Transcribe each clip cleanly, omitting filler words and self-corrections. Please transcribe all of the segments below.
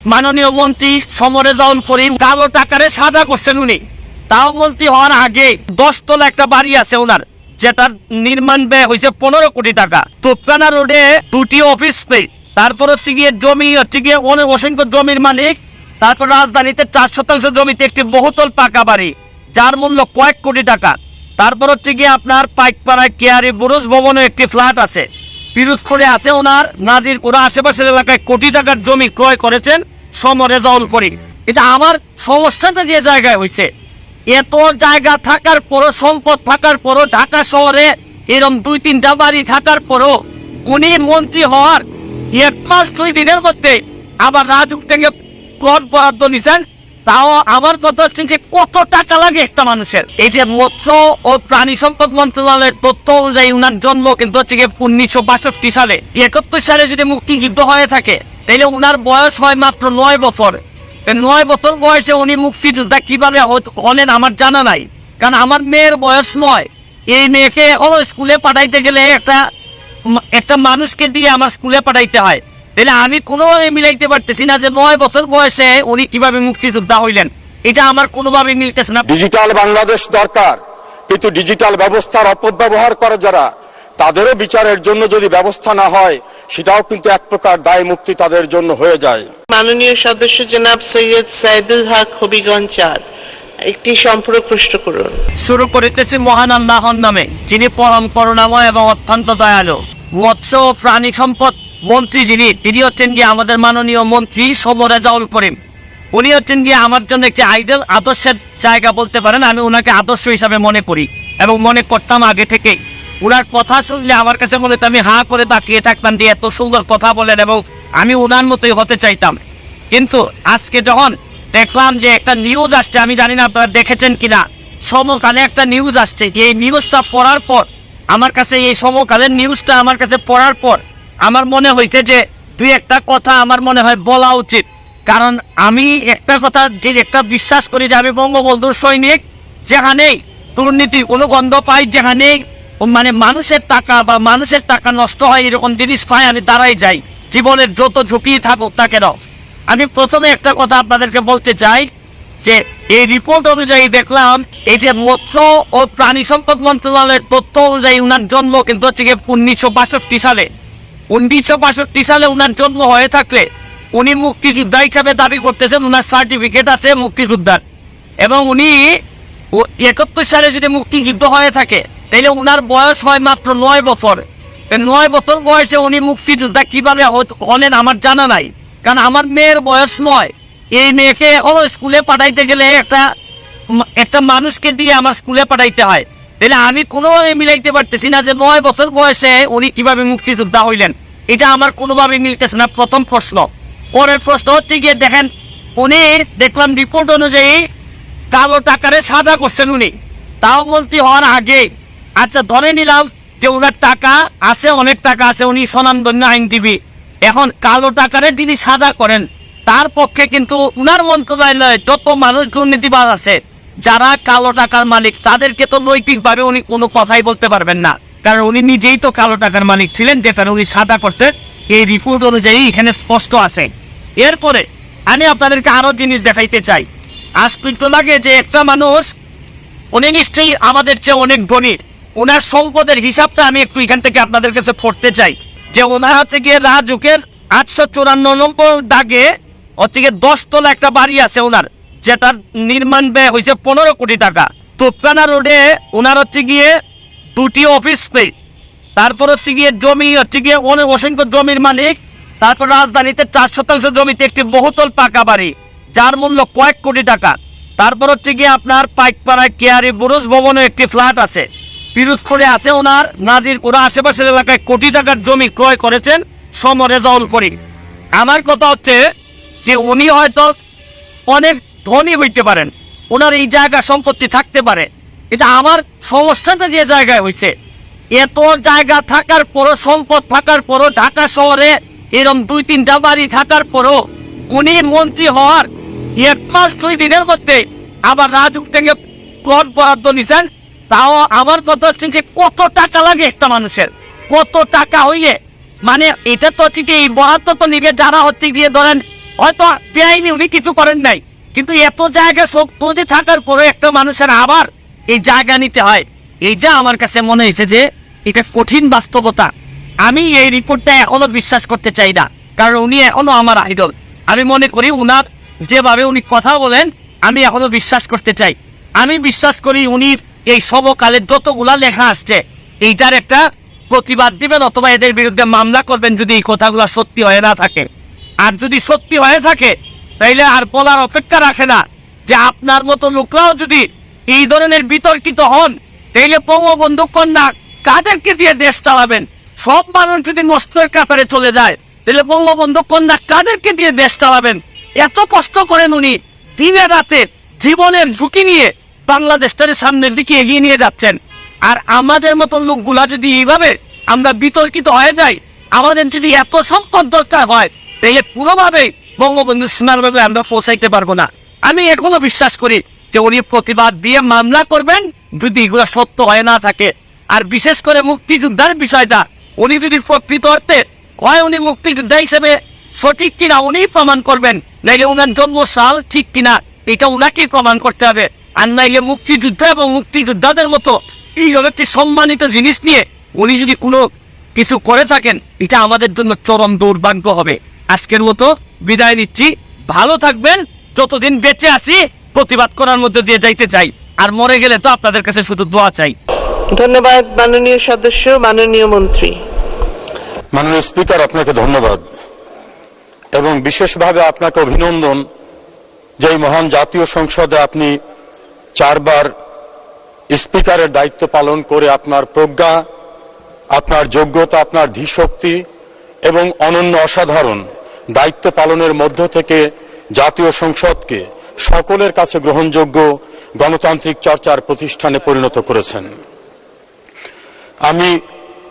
মাননীয় মন্ত্রী সমরেজাউল করিম কালো টাকারে সাদা করছেন উনি। তাও মন্ত্রী হওয়ার আগে 10 তলা একটা বাড়ি আছে ওনার, যেটার নির্মাণ ব্যয় হয়েছে 15 কোটি টাকা। তোপখানা রোডে 2টি অফিস স্পেস, তারপর হচ্ছে গিয়ে জমি হচ্ছে গিয়ে অসংখ্য জমির মালিক। তারপর রাজধানীতে 4 শতাংশ জমিতে একটি বহুতল পাকা বাড়ি, যার মূল্য কয়েক কোটি টাকা। তারপর হচ্ছে গিয়ে আপনার পাইকপাড়ায় কেয়ারি বুরুজ ভবনে একটি ফ্ল্যাট আছে। পিরোজপুরে আছে ওনার নাজিরপুরা আশেপাশের এলাকায় কোটি টাকার জমি ক্রয় করেছেন সমরেজাউল করিম। এটা আমার সমস্যাটা যে জায়গায় হয়েছে, এত জায়গা থাকার পরও, সম্পদ থাকার পরও, ঢাকা শহরে এরকম 2-3টা বাড়ি থাকার পরও উনি মন্ত্রী হওয়ার 1 মাস 2 দিনের মধ্যে আবার রাজুক থেকে প্লট বরাদ্দ নিছেন। তাও আমার কথা হচ্ছে যে কত টাকা লাগে একটা মানুষের। এই যে মৎস্য ও প্রাণী সম্পদ মন্ত্রণালয়ের তথ্য অনুযায়ী উনার জন্ম কিন্তু হচ্ছে 1962 সালে। 71 সালে যদি মুক্তিযুদ্ধ হয়ে থাকে তাহলে উনার বয়স হয় মাত্র 9 বছর। 9 বছর বয়সে উনি মুক্তিযোদ্ধা কিভাবে হলেন আমার জানা নাই, কারণ আমার মেয়ের বয়স 9। এই মেয়েকে স্কুলে পাঠাইতে গেলে একটা মানুষকে দিয়ে আমার স্কুলে পাঠাইতে হয়। তাহলে আমি কোনোভাবে মিলাইতে পারতেছি না যে 9 বছর বয়সে উনি কিভাবে মুক্তিযোদ্ধা হইলেন। এটা আমার কোনোভাবে মিলতেছে না। ডিজিটাল বাংলাদেশ দরকার, কিন্তু ডিজিটাল ব্যবস্থার অপব্যবহার করে যারা, তাদেরও বিচারের জন্য যদি ব্যবস্থা না হয়, সেটাও কিন্তু এক প্রকার দায় মুক্তি তাদের জন্য হয়ে যায়। মাননীয় সদস্য জনাব সৈয়দ সাইদুল হক হবিগঞ্জ 4 একটি সম্পূরক প্রশ্ন করুন। শুরু করিতেছি মহান আল্লাহর নামে, যিনি পরম করুণাময় এবং অত্যন্ত দয়ালু। মৎস্য ও প্রাণী সম্পদ মন্ত্রী তিনি হচ্ছেন গিয়ে আমাদের মাননীয় মন্ত্রী সমরেজাউল করিম। উনি হচ্ছেন গিয়ে আমার জন্য একটি আইডল, আদর্শের জায়গা বলতে পারেন। আমি ওনাকে আদর্শ হিসাবে মনে করি এবং মনে করতাম আগে থেকেই। ওনার কথা শুনলে আমার কাছে মনে হতো আমি হাঁ করে তাকিয়ে থাকতাম যে এত সুন্দর কথা বলেন, এবং আমি ওনার মতোই হতে চাইতাম। কিন্তু আজকে যখন দেখলাম যে একটা নিউজ আসছে, আমি জানি না আপনারা দেখেছেন কিনা, সমকালে একটা নিউজ আসছে। এই নিউজটা পড়ার পর আমার কাছে, এই সমকালের নিউজটা আমার কাছে পড়ার পর আমার মনে হয়েছে যে 2-1টা কথা আমার মনে হয় বলা উচিত। কারণ আমি একটা কথা যে একটা বিশ্বাস করি যে আমি বঙ্গবন্ধুর সৈনিক, যেখানেই দুর্নীতি কোনো গন্ধ পাই, যেখানেই মানে মানুষের টাকা নষ্ট হয় এরকম জিনিস পাই, আমি দাঁড়াই যাই, জীবনের যত ঝুঁকি থাকুক তা কেন। আমি প্রথমে একটা কথা আপনাদেরকে বলতে চাই যে এই রিপোর্ট অনুযায়ী দেখলাম এই যে মৎস্য ও প্রাণী সম্পদ মন্ত্রণালয়ের তথ্য অনুযায়ী উনার জন্ম কিন্তু হচ্ছে 1962 সালে। 1962 সালে উনার জন্ম হয়ে থাকলে উনি মুক্তিযোদ্ধা হিসাবে দাবি করতেছেন, উনার সার্টিফিকেট আছে মুক্তিযোদ্ধার। এবং উনি 71 সালে যদি মুক্তিযুদ্ধ হয়ে থাকে তাহলে উনার বয়স হয় মাত্র 9 বছর। 9 বছর বয়সে উনি মুক্তিযোদ্ধা কিভাবে হলেন আমার জানা নাই, কারণ আমার মেয়ের বয়স 9। এই মেয়েকে স্কুলে পাঠাইতে গেলে একটা মানুষকে দিয়ে আমার স্কুলে পাঠাইতে হয়। তাহলে আমি কোনোভাবে মিলাইতে পারতেছি না যে 9 বছর বয়সে উনি কিভাবে মুক্তিযোদ্ধা হইলেন। এটা আমার কোনোভাবে মিলতেছে না, প্রথম প্রশ্ন। পরের প্রশ্ন হচ্ছে গিয়ে দেখেন, উনি দেখলাম রিপোর্ট অনুযায়ী কালো টাকারে সাদা করছেন উনি, তাও মন্ত্রী হওয়ার আগে। আচ্ছা ধরে নিলাম যে ওনার টাকা আছে, অনেক টাকা আছে, উনি স্বনামধন্য আইনজীবী। এখন কালো টাকারে তিনি সাদা করেন, তার পক্ষে কিন্তু উনার মন্ত্রণালয়ে যত মানুষ দুর্নীতিবাজ আছে, যারা কালো টাকার মালিক, তাদেরকে তো নৈতিকভাবে উনি কোনো কথাই বলতে পারবেন না, কারণ উনি নিজেই তো কালো টাকার মালিক ছিলেন, যেখানে উনি সাদা করছেন এই রিপোর্ট অনুযায়ী এখানে স্পষ্ট আছে। এরপরে আমি আপনাদেরকে আরো জিনিস দেখাইতে চাই। আশ্চর্য লাগে যে একটা মানুষ, উনি নিশ্চয়ই আমাদের চেয়ে অনেক ধনী, ওনার সম্পদের হিসাবটা আমি একটু এখান থেকে আপনাদের কাছে পড়তে চাই। যে ওনার হচ্ছে গিয়ে রাজুকের 854 নম্বর দাগে হচ্ছে গিয়ে 10 তলা একটা বাড়ি আছে ওনার, যেটার নির্মাণ ব্যয় হয়েছে 15 কোটি টাকা। তোপখানা রোডে ওনার হচ্ছে গিয়ে 2টি অফিস স্পেস, তারপর হচ্ছে গিয়ে জমি হচ্ছে গিয়ে অসংখ্য জমির মালিক। তারপর রাজধানীতে 4 শতাংশ জমিতে একটি বহুতল পাকা বাড়ি, যার মূল্য কয়েক কোটি টাকা। তারপর হচ্ছে গিয়ে আপনার পাইকপাড়ায় কেয়ারি বুরুজ ভবনে একটি ফ্ল্যাট আছে। পিরোজপুরে আছে ওনার নাজিরপুরা আশেপাশের এলাকায় কোটি টাকার জমি ক্রয় করেছেন সমরেজাউল করিম। আমার কথা হচ্ছে যে উনি হয়তো অনেক ধনী হইতে পারেন, ওনার এই জায়গা সম্পত্তি থাকতে পারে। এটা আমার সমস্যাটা যে জায়গায় হয়েছে, এত জায়গা থাকার পরও, সম্পদ থাকার পরও, ঢাকা শহরে এরকম 2-3টা বাড়ি থাকার পরও উনি মন্ত্রী হওয়ার 1 মাস 2 দিনের মধ্যে আবার রাজুক থেকে প্লট বরাদ্দ নিছেন। তাও আমার কথা হচ্ছে যে কত টাকা লাগে একটা মানুষের, কত টাকা হইলে মানে এটা তো ঠিক এই বরাদ্দ তো নিবে যারা হচ্ছে গিয়ে ধরেন হয়তো বেআইনি উনি কিছু করেন নাই, কিন্তু এত জায়গা শক্তি থাকার পরে একটা মানুষের আবার এই জায়গা নিতে হয়, এইটা আমার কাছে মনে হয়েছে যে এটা কঠিন বাস্তবতা। আমি এই রিপোর্টটা এখনো বিশ্বাস করতে চাই না, কারণ উনি এখনো আমার আইডল। আমি মনে করি উনার যেভাবে উনি কথা বলেন আমি এখনো বিশ্বাস করতে চাই। আমি বিশ্বাস করি উনি এই সমকালের যতগুলা লেখা আসছে এইটার একটা প্রতিবাদ দিবেন অথবা এদের বিরুদ্ধে মামলা করবেন যদি এই কথাগুলো সত্যি হয়ে না থাকে। আর যদি সত্যি হয়ে থাকে তাইলে আর বলার অপেক্ষা রাখে না যে আপনার মতো লোকরাও যদি এই ধরনের বিতর্কিত হন তাইলে বঙ্গবন্ধু কন্যা কাদেরকে দিয়ে দেশ চালাবেন? সব মানুষ যদি নষ্টের কাতারে চলে যায় তাহলে বঙ্গবন্ধু কন্যা কাদেরকে দিয়ে দেশ চালাবেন? এত কষ্ট করেন উনি, দিনে রাতে জীবনের ঝুঁকি নিয়ে বাংলাদেশটাকে সামনের দিকে এগিয়ে নিয়ে যাচ্ছেন। আর আমাদের মতো লোকগুলা যদি এইভাবে আমরা বিতর্কিত হয়ে যাই, আমাদের যদি এত সম্পদ দরকার হয় তাহলে পুরোভাবে বঙ্গবন্ধু সোনারভাবে আমরা পৌঁছাইতে পারবো না। আমি এখনো বিশ্বাস করি যে উনি প্রতিবাদ দিয়ে মামলা করবেন যদি এগুলো সত্য হয়ে না থাকে। আর বিশেষ করে মুক্তিযোদ্ধার বিষয়টা উনি যদি প্রকৃত অর্থে হয় উনি মুক্তিযোদ্ধা হিসেবে সঠিক কিনা উনি প্রমাণ করবেন, নাইলে উনার জন্মসাল ঠিক কিনা এটা উনাকে প্রমাণ করতে হবে। আর নাইলে মুক্তিযুদ্ধ এবং মুক্তিযোদ্ধাদের মতো এই একটি সম্মানিত জিনিস নিয়ে উনি যদি কোনো কিছু করে থাকেন এটা আমাদের জন্য চরম দুর্ভাগ্য হবে। আজকের মতো বিদায় নিচ্ছি, ভালো থাকবেন। যতদিন বেঁচে আছি প্রতিবাদ করার মধ্যে দিয়ে যাইতে চাই, আর মরে গেলে তো আপনাদের কাছে শুধু দোয়া চাই। ধন্যবাদ মাননীয় সদস্য, মাননীয় মন্ত্রী। মাননীয় স্পিকার, আপনাকে ধন্যবাদ এবং বিশেষভাবে আপনাকে অভিনন্দন যে এই মহান জাতীয় সংসদে আপনি 4 বার স্পিকারের দায়িত্ব পালন করে আপনার প্রজ্ঞা, আপনার যোগ্যতা, আপনার ধীশক্তি এবং অনন্য অসাধারণ দায়িত্ব পালনের মধ্য থেকে জাতীয় সংসদকে সকলের কাছে গ্রহণযোগ্য গণতান্ত্রিক চর্চার প্রতিষ্ঠানে পরিণত করেছেন। আমি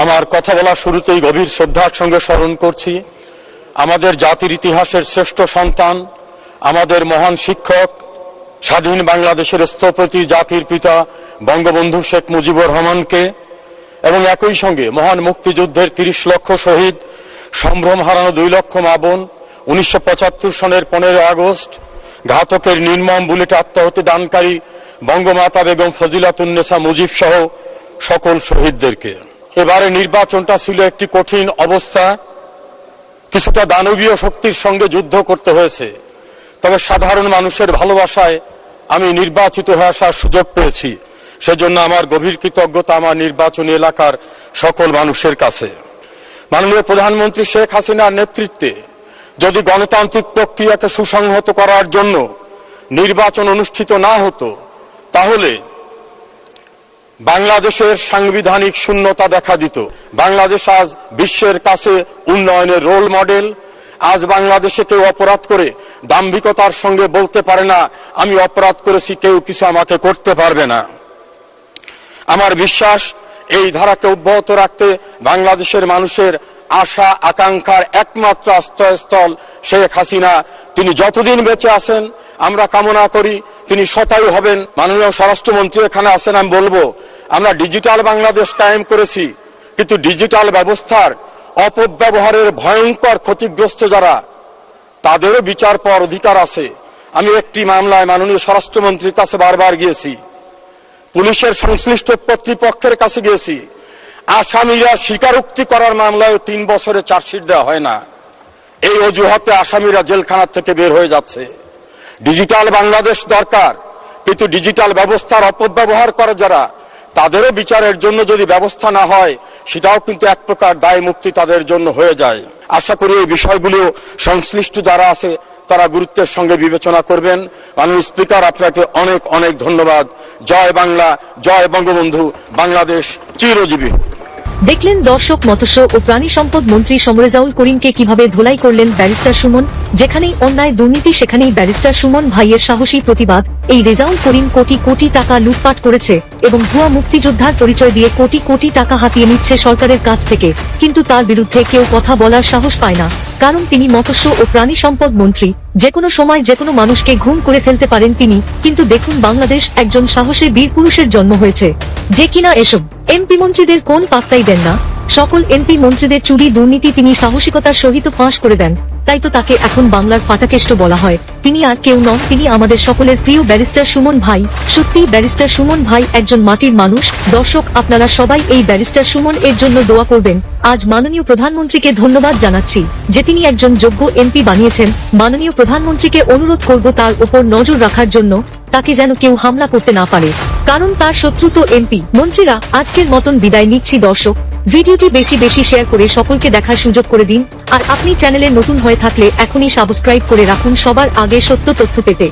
আমার কথা বলার শুরুতেই গভীর শ্রদ্ধার সঙ্গে স্মরণ করছি আমাদের জাতির ইতিহাসের শ্রেষ্ঠ সন্তান, আমাদের মহান শিক্ষক, স্বাধীন বাংলাদেশের স্থপতি, জাতির পিতা বঙ্গবন্ধু শেখ মুজিবুর রহমানকে, এবং একই সঙ্গে মহান মুক্তিযুদ্ধের 30 লক্ষ শহীদ, সম্ভ্রম হারানো 2 লক্ষ মা বোন, 1975 সনের 15 আগস্ট ঘাতকের নির্মম বুলেটে আত্মাহুতি দানকারী বঙ্গমাতা বেগম ফজিলাতুন্নেসা মুজিব সহ সকল শহীদদেরকে। এবারে নির্বাচনটা ছিল একটি কঠিন অবস্থা, কিছুটা দানবীয় শক্তির সঙ্গে যুদ্ধ করতে হয়েছে, তবে সাধারণ মানুষের ভালোবাসায় আমি নির্বাচিত হয়ে আসার সুযোগ পেয়েছি। সেজন্য আমার গভীর কৃতজ্ঞতা আমার নির্বাচনী এলাকার সকল মানুষের কাছে। মাননীয় প্রধানমন্ত্রী শেখ হাসিনার নেতৃত্বে যদি গণতান্ত্রিক প্রক্রিয়াকে সুসংহত করার জন্য নির্বাচন অনুষ্ঠিত না হতো তাহলে বাংলাদেশের সাংবিধানিক শূন্যতা দেখা দিত। বাংলাদেশ আজ বিশ্বের কাছে উন্নয়নের রোল মডেল। আজ বাংলাদেশে কেউ অপরাধ করে দাম্ভিকতার সঙ্গে বলতে পারে না আমি অপরাধ করেছি, কেউ কিছু আমাকে করতে পারবে না। আমার বিশ্বাস এই ধারাকে অব্যাহত রাখতে বাংলাদেশের মানুষের আশা আকাঙ্ক্ষার একমাত্র আশ্রয়স্থল শেখ হাসিনা। তিনি যতদিন বেঁচে আছেন আমরা কামনা করি তিনি শতায়ু হবেন। মাননীয় স্বরাষ্ট্রমন্ত্রী এখানে আছেন, আমি বলবো আমরা ডিজিটাল বাংলাদেশ কায়েম করেছি, কিন্তু ডিজিটাল ব্যবস্থার অপব্যবহারের ভয়ঙ্কর ক্ষতিগ্রস্ত যারা, তাদেরও বিচার পাওয়ার অধিকার আছে। আমি একটি মামলায় মাননীয় স্বরাষ্ট্রমন্ত্রীর কাছে বারবার গিয়েছি, পুলিশের সংশ্লিষ্ট কর্তৃপক্ষের কাছে গিয়েছি। আসামিরা স্বীকারোক্তি করার মামলায় 3 বছরে চার্জশিট দেওয়া হয় না। এই অজুহাতে আসামিরা জেলখানা থেকে বের হয়ে যাচ্ছে। ডিজিটাল বাংলাদেশ দরকার, কিন্তু ডিজিটাল ব্যবস্থার অপব্যবহার করে যারা, তাদেরও বিচারের জন্য যদি ব্যবস্থা না হয় সেটাও কিন্তু এক প্রকার দায় মুক্তি তাদের জন্য হয়ে যায়। আশা করি এই বিষয়গুলো সংশ্লিষ্ট যারা আছে তারা গুরুত্বের সঙ্গে বিবেচনা করবেন। মাননীয় স্পিকার, আপনাকে অনেক অনেক ধন্যবাদ। জয় বাংলা, জয় বঙ্গবন্ধু, বাংলাদেশ চিরজীবী। দেখলেন দর্শক, মৎস্য ও প্রাণী সম্পদ মন্ত্রী সমরেজাউল করিমকে কিভাবে ধোলাই করলেন ব্যারিস্টার সুমন। যেখানেই অন্যায় দুর্নীতি সেখানেই ব্যারিস্টার সুমন ভাইয়ের সাহসী প্রতিবাদ। এই রেজাউল করিম কোটি কোটি টাকা লুটপাট করেছে এবং ভুয়া মুক্তিযোদ্ধার পরিচয় দিয়ে কোটি কোটি টাকা হাতিয়ে নিচ্ছে সরকারের কাছ থেকে, কিন্তু তার বিরুদ্ধে কেউ কথা বলার সাহস পায় না, কারণ তিনি মৎস্য ও প্রাণী সম্পদ মন্ত্রী। যেকোনো সময় যেকোনো মানুষকে ঘুম করে ফেলতে পারেন তিনি। কিন্তু দেখুন, বাংলাদেশ একজন সাহসী বীর পুরুষের জন্ম হয়েছে যে কিনা এসব এমপি মন্ত্রীদের কোন পাত্তাই দেন না। সকল এমপি মন্ত্রীদের চুরি দুর্নীতি তিনি সাহসিকতার সহিত ফাঁস করে দেন, তাই তো তাকে এখন বাংলার ফাটাকেষ্ট বলা হয়। তিনি আর কেউ নন, তিনি আমাদের সকলের প্রিয় ব্যারিস্টার সুমন ভাই। সত্যি ব্যারিস্টার সুমন ভাই একজন মাটির মানুষ। দর্শক, আপনারা সবাই এই ব্যারিস্টার সুমন এর জন্য দোয়া করবেন। আজ মাননীয় প্রধানমন্ত্রীকে ধন্যবাদ জানাচ্ছি যে তিনি একজন যোগ্য এমপি বানিয়েছেন। মাননীয় প্রধানমন্ত্রীকে অনুরোধ করব তার উপর নজর রাখার জন্য, তাকে যেন কেউ হামলা করতে না পারে, কারণ তার শত্রু তো এমপি। মন্ত্রীরা, আজকের মতন বিদায় নিচ্ছি। দর্শক, ভিডিওটি বেশি বেশি শেয়ার করে সকলকে দেখার সুযোগ করে দিন। আর আপনি চ্যানেলে নতুন হয়ে থাকলে এখনই সাবস্ক্রাইব করে রাখুন সবার আগে সত্য তথ্য পেতে।